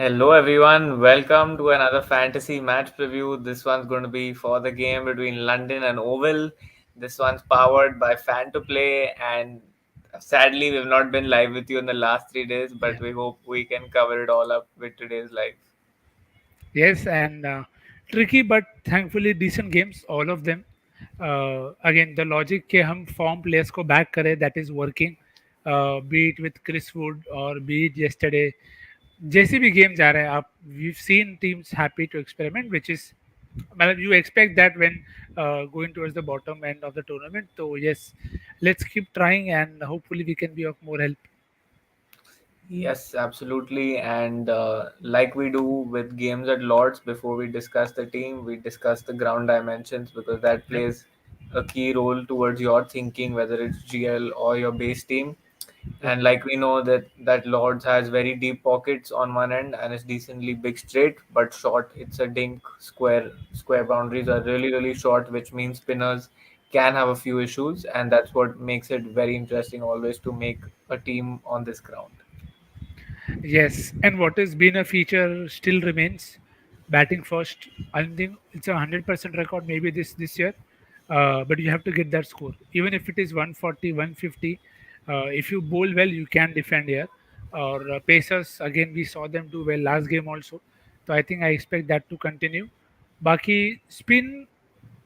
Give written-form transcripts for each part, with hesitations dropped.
Hello everyone, welcome to another fantasy match preview. This one's going to be for the game between London and Oval. This one's powered by Fan2Play, and sadly we've not been live with you in the last 3 days, but Yeah. we hope we can cover it all up with today's live. Yes, and tricky but thankfully decent games, all of them. Again, the logic के हम form players को back करें, that is working. Be it with Chris Wood or be it yesterday. जैसे भी game जा रहा है, आप we've seen teams happy to experiment, which is मतलब you expect that when going towards the bottom end of the tournament. So yes, let's keep trying and hopefully we can be of more help. Yes, absolutely. And like we do with games at Lords, before we discuss the team, we discuss the ground dimensions because that Yep. plays a key role towards your thinking, whether it's GL or your base team. Yep. And like we know that Lords has very deep pockets on one end and it's decently big straight, but short. It's a dink square. Square boundaries are really short, which means spinners can have a few issues, and that's what makes it very interesting always to make a team on this ground. Yes, and what has been a feature still remains batting first. I think it's a 100% record maybe this year, but you have to get that score. Even if it is 140, 150, if you bowl well, you can defend here. Or Pacers again, we saw them do well last game also. So I think I expect that to continue. बाकी spin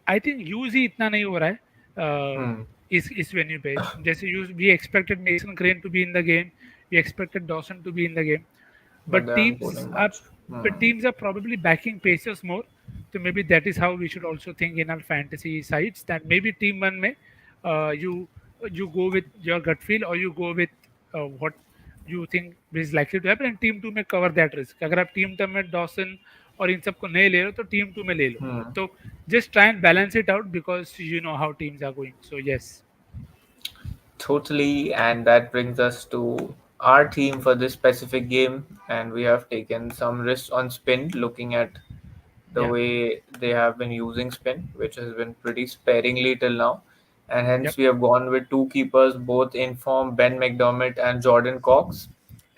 I think use ही इतना नहीं हो रहा है Hmm. इस venue पे जैसे use we expected Mason Crane to be in the game we expected Dawson to be in the game But but they aren't teams bowling are much. Hmm. probably backing Pacers more. So maybe that is how we should also think in our fantasy sides that maybe team one may you go with your gut feel or you go with what you think is likely to happen and team two may cover that risk. अगर आप team one में Dawson और इन सबको नहीं ले रहे हो तो टीम टू में ले लो Hmm. तो just try and balance it out because you know how teams are going. So yes. Totally, and that brings us to our theme for this specific game. And we have taken some risks on spin, looking at the Yeah. way they have been using spin, which has been pretty sparingly till now. And Yep. hence, we have gone with two keepers, both in form Ben McDermott and Jordan Cox,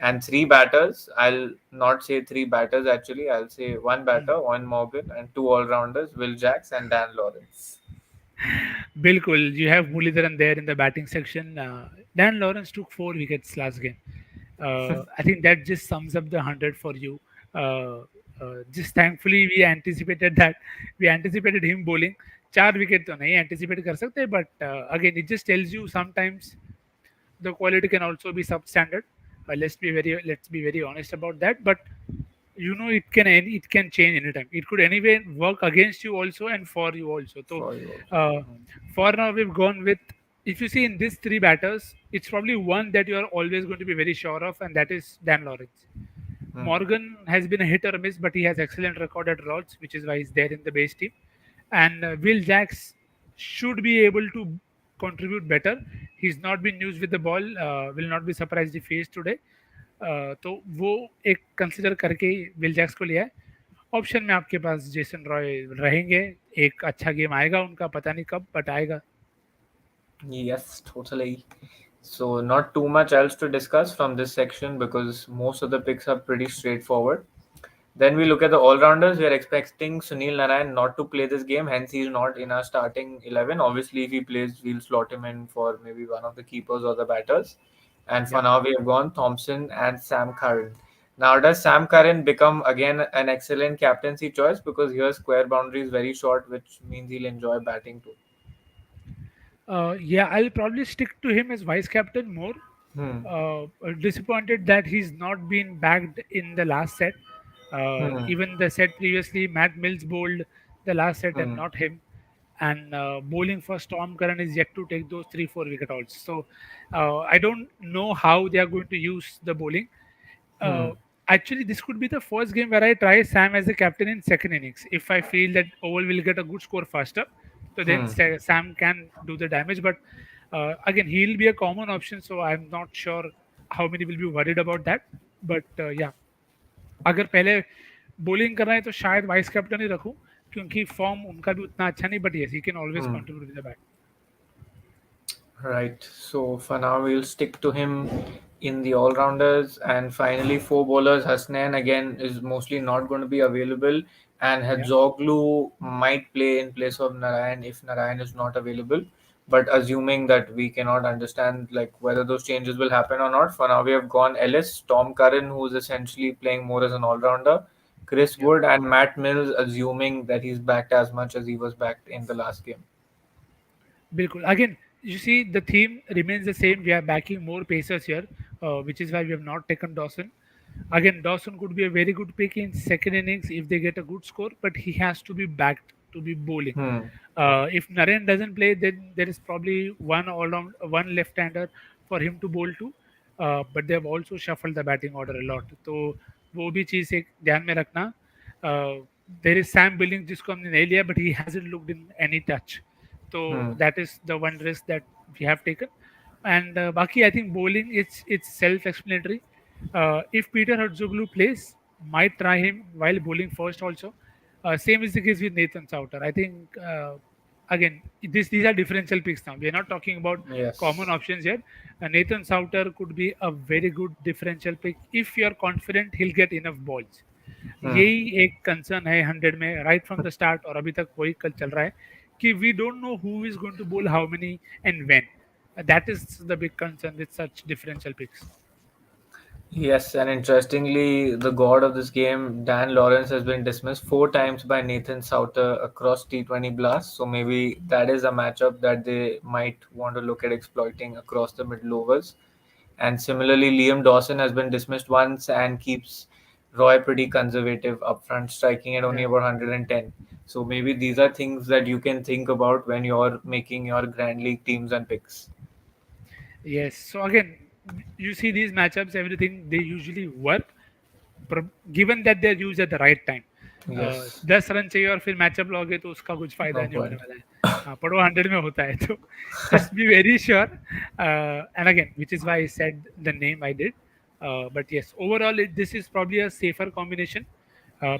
and three batters. I'll not say three batters actually, I'll say one Hmm. batter, one Morgan, and two all rounders, Will Jacks and Dan Lawrence. Bilkul, you have Muralidharan there in the batting section. Dan Lawrence took 4 wickets last game. I think that just sums up the 100 for you. Just thankfully we anticipated him bowling. 4 wicket तो नहीं anticipate कर सकते but again it just tells you sometimes the quality can also be substandard. Let's be very honest about that. But it can change anytime. It could anyway work against you also and for you also. So For you also. uh, for now we've gone with if you see in these three batters, it's probably one that you are always going to be very sure of, and that is Dan Lawrence. Hmm. Morgan has been a hit or a miss, but he has excellent record at Lords, which is why he's there in the base team. And Will Jacks should be able to contribute better. He's not been used with the ball. Will not be surprised if he is today. तो वो एक consider करके Will Jacks को लिया है option में आपके पास Jason Roy रहेंगे एक अच्छा गेम आएगा उनका पता नहीं कब बट आएगा Yes, totally. So, not too much else to discuss from this section because most of the picks are pretty straightforward. Then we look at the all-rounders. We are expecting Sunil Narayan not to play this game, hence he's not in our starting 11. Obviously, if he plays, we'll slot him in for maybe one of the keepers or the batters. And for Yep. now, we have gone Thompson and Sam Curran. Now, does Sam Curran become again an excellent captaincy choice because here square boundary is very short, which means he'll enjoy batting too. Yeah, I'll probably stick to him as vice captain more. Hmm. Disappointed that he's not been backed in the last set. Hmm. Even the set previously, Matt Mills bowled the last set and Hmm. not him. And bowling for Storm Curran is yet to take those 3-4 wicket outs. So I don't know how they are going to use the bowling. Hmm. Uh, Actually, this could be the first game where I try Sam as a captain in second innings. If I feel that Oval will get a good score faster, so then Hmm. Sam can do the damage. But again, he'll be a common option, so I'm not sure how many will be worried about that. But yeah, अगर पहले bowling कर रहे हैं तो शायद vice captain ही रखूं क्योंकि form उनका भी उतना अच्छा नहीं but yes he can always Hmm. Contribute with the bat Right. So for now, we'll stick to him in the all rounders. And finally, four bowlers. Hasnain again is mostly not going to be available, and Yeah. Hadzoglu might play in place of Narayan if Narayan is not available. But assuming that we cannot understand like whether those changes will happen or not, for now we have gone Ellis, Tom Curran, who is essentially playing more as an all rounder, Chris Yeah. Wood, and Matt Mills, assuming that he's backed as much as he was backed in the last game. Bilkul. Again, you see the theme remains the same. We are backing more pacers here, which is why we have not taken Dawson. Again, Dawson could be a very good pick in second innings if they get a good score, but he has to be backed to be bowling. Hmm. If Naren doesn't play, then there is probably one all round, one left-hander for him to bowl to. But they have also shuffled the batting order a lot. तो वो भी चीज़ एक ध्यान में रखना. There is Sam Billings जिसको हमने नहीं लिया, but he hasn't looked in any touch. So Hmm. that is the one risk that we have taken. And Baki, I think bowling it's self-explanatory. If Peter Hertzoglu plays, might try him while bowling first also. Same is the case with Nathan Souter. I think again these are differential picks now. We are not talking about common Yes. options here. Nathan Souter could be a very good differential pick if you are confident he'll get enough balls. Hmm. यही एक concern है 100 में right from the start और अभी तक वही कल चल रहा है कि we don't know who is going to bowl how many and when that is the big concern with such differential picks Yes, and interestingly, the god of this game, Dan Lawrence, has been dismissed four times by Nathan Souter across T20 blasts. So maybe that is a matchup that they might want to look at exploiting across the middle overs. And similarly, Liam Dawson has been dismissed once and keeps Roy pretty conservative up front, striking at only Yeah. about 110. So maybe these are things that you can think about when you're making your Grand League teams and picks. Yes. So again, you see these matchups, everything they usually work, given that they're used at the right time. Yes, 10 run चाहिए और फिर matchup लोगे तो उसका कुछ फायदा no नहीं होने point. वाला है. हाँ, पड़ो 100 में होता है तो just be very sure. And again, which is why I said the name I did. But yes, overall, this is probably a safer combination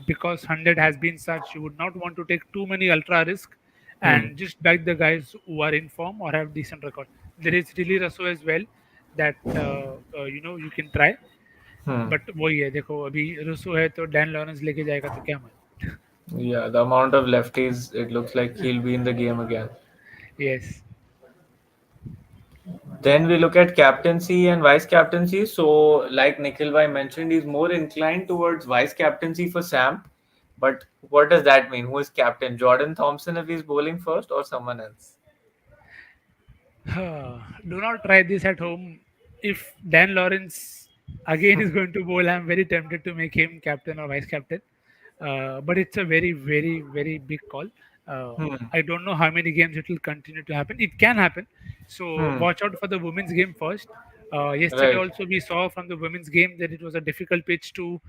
because 100 has been such. You would not want to take too many ultra risk Hmm. and just back the guys who are in form or have decent record. There is really Raso as well that you can try. Hmm. But वही है देखो अभी रुसो है तो Dan Lawrence लेके जाएगा तो क्या मतलब Yeah, the amount of lefties, it looks like he'll be in the game again. Yes Then we look at captaincy and vice captaincy. So, like Nikhil Bhai mentioned, he's more inclined towards vice captaincy for Sam. But what does that mean? Who is captain? Jordan Thompson if he's bowling first or someone else? Do not try this at home. If Dan Lawrence again is going to bowl, I'm very tempted to make him captain or vice captain. But it's a very, very, very big call. Hmm. I don't know how many games it will continue to happen. It can happen. So Hmm. watch out for the women's game first. Yesterday Right. also we saw from the women's game that it was a difficult pitch to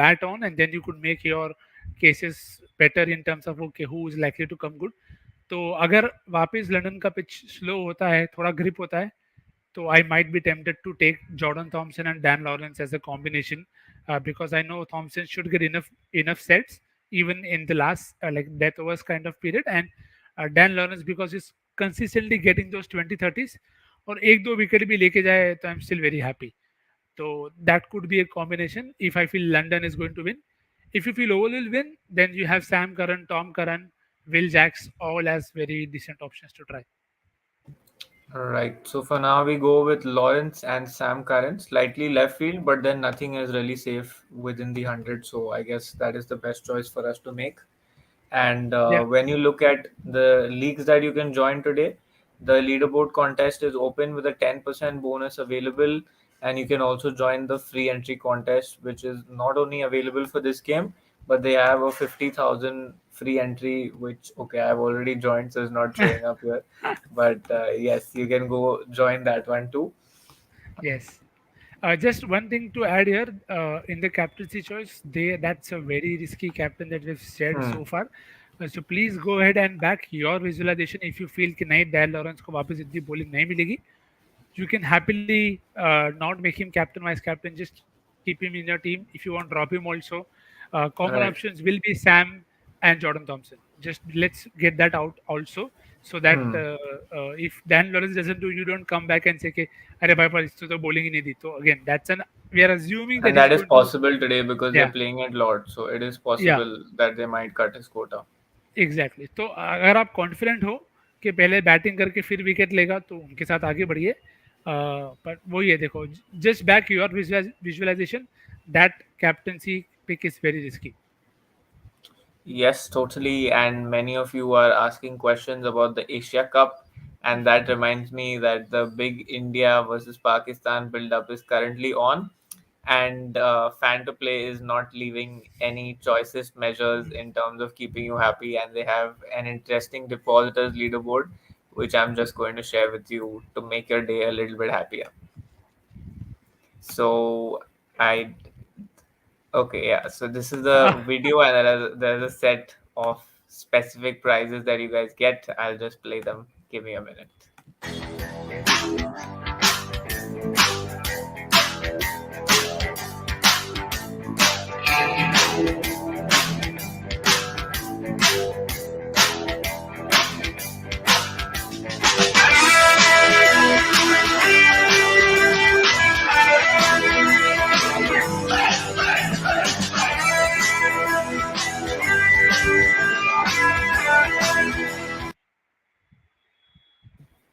bat on, and then you could make your cases better in terms of okay who is likely to come good. तो अगर वापस London का pitch slow होता है थोड़ा grip होता है तो I might be tempted to take Jordan Thompson and Dan Lawrence as a combination because I know Thompson should get enough sets even in the last like death overs kind of period and Dan Lawrence because he's consistently getting those 20-30s और एक दो wicket भी लेके जाए तो I'm still very happy. So that could be a combination if I feel London is going to win. If you feel Oval will win, then you have Sam Curran, Tom Curran, Will Jacks all as very decent options to try. Right. So for now, we go with Lawrence and Sam Curran, slightly left field, but then nothing is really safe within the 100. So I guess that is the best choice for us to make. And Yeah. when you look at the leagues that you can join today, the leaderboard contest is open with a 10% bonus available. And you can also join the free entry contest, which is not only available for this game, but they have a 50,000 free entry, which, okay, I've already joined, so it's not showing up here. But yes, you can go join that one too. Yes. Just one thing to add here in the captaincy choice, that's a very risky captain that we've said Hmm. so far. So please go ahead and back your visualization if you feel कि नहीं Dan Lawrence को वापस इतनी bowling नहीं मिलेगी. You can happily not make him captain, vice captain. Just keep him in your team. If you want, drop him also. Common Right. options will be Sam and Jordan Thompson. Just let's get that out also. so that Hmm. if Dan Lawrence doesn't do, you don't come back and say कि अरे भाई पर इसको तो bowling ही नहीं दी. So again, that's an we are assuming that And he's that is going to. possible today because they're Yeah, playing at Lord, so it is yeah, possible that they might cut his quota. Exactly. तो अगर आप confident हो कि पहले batting करके फिर wicket लेगा तो उनके साथ आगे बढ़िए. पर वही है, देखो, just back your visualisation that captaincy pick is very risky. Yes, totally. And many of you are asking questions about the Asia Cup. And that reminds me that the big India versus Pakistan build up is currently on. And Fan2Play is not leaving any choicest measures in terms of keeping you happy. And they have an interesting depositors leaderboard, which I'm just going to share with you to make your day a little bit happier. So, I Okay, yeah. So this is the video, and there's a set of specific prizes that you guys get. I'll just play them. Give me a minute.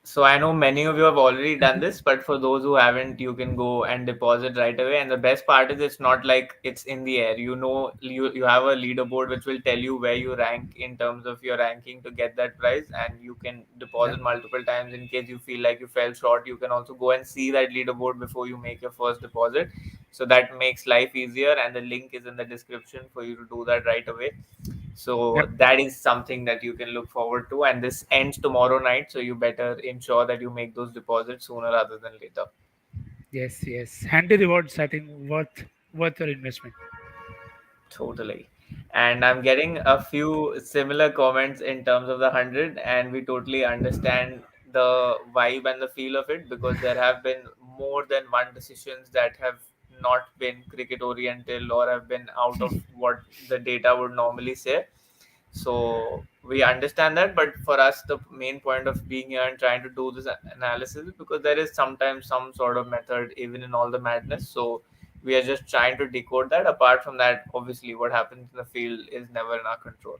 So I know many of you have already done this, but for those who haven't, you can go and deposit right away. And the best part is it's not like it's in the air. You have a leaderboard which will tell you where you rank in terms of your ranking to get that prize, and you can Yeah. deposit multiple times in case you feel like you fell short. You can also go and see that leaderboard before you make your first deposit. So that makes life easier, and the link is in the description for you to do that right away. So Yep. that is something that you can look forward to. And this ends tomorrow night. So you better ensure that you make those deposits sooner rather than later. Yes, yes. Handy rewards, I think, worth your investment. Totally. And I'm getting a few similar comments in terms of the 100, and we totally understand the vibe and the feel of it because there have been more than one decisions that have not been cricket oriented or have been out of what the data would normally say. So we understand that, but for us the main point of being here and trying to do this analysis is because there is sometimes some sort of method even in all the madness. So we are just trying to decode that. Apart from that, obviously what happens in the field is never in our control.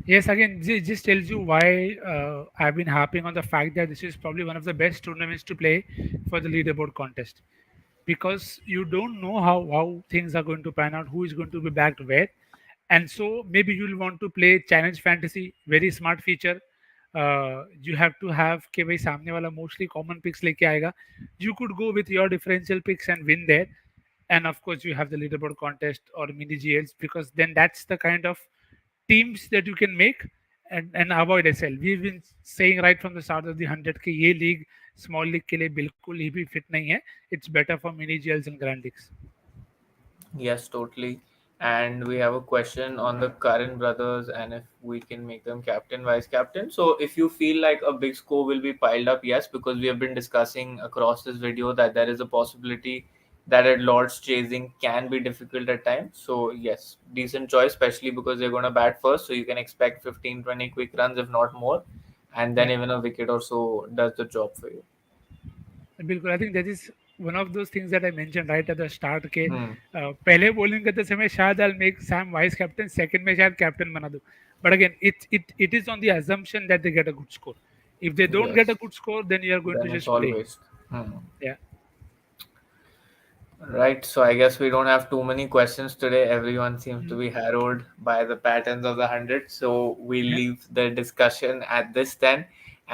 Yes, again, this just tells you why I've been harping on the fact that this is probably one of the best tournaments to play for the leaderboard contest, because you don't know how things are going to pan out, who is going to be backed where. And so maybe you'll want to play challenge fantasy, very smart feature. You have to have कि भाई सामने वाला mostly common picks लेके आएगा. You could go with your differential picks and win there. And of course you have the leaderboard contest or mini GLs, because then that's the kind of teams that you can make and avoid SL. We've been saying right from the start of the 100 कि ये league small league के लिए बिल्कुल ही भी fit नहीं है. It's better for mini GLs and grand leagues. Yes, totally. And we have a question on the current brothers and if we can make them captain, vice captain. So, if you feel like a big score will be piled up, yes, because we have been discussing across this video that there is a possibility that at Lord's chasing can be difficult at times. So, yes, decent choice, especially because they're going to bat first. So, you can expect 15-20 quick runs, if not more. And then Yeah. even a wicket or so does the job for you. बिल्कुल, I think that is one of those things that I mention right at the start के Hmm. पहले bowling करते समय शायद I make Sam vice captain, second में शायद captain बना दूं. But again it is on the assumption that they get a good score. If they don't get a Yes. good score, then you are going Then to it's just all play. waste. Hmm. Yeah. Right, so I guess we don't have too many questions today. Everyone seems to Mm, be harrowed by the patterns of the 100. So we'll yeah. leave the discussion at this then.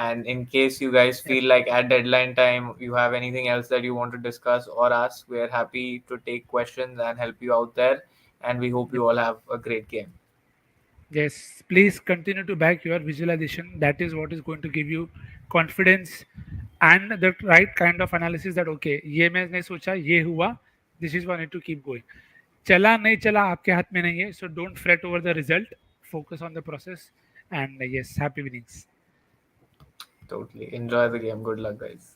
And in case you guys Yep. feel like at deadline time you have anything else that you want to discuss or ask, we are happy to take questions and help you out there. And we hope Yep. you all have a great game. Yes, please continue to back your visualization. That is what is going to give you confidence and the right kind of analysis that okay, ये मैंने सोचा, ये हुआ, this is what I need to keep going. चला नहीं चला आपके हाथ में नहीं है, so don't fret over the result. Focus on the process, and yes, happy winnings. Totally. Enjoy the game. Good luck, guys.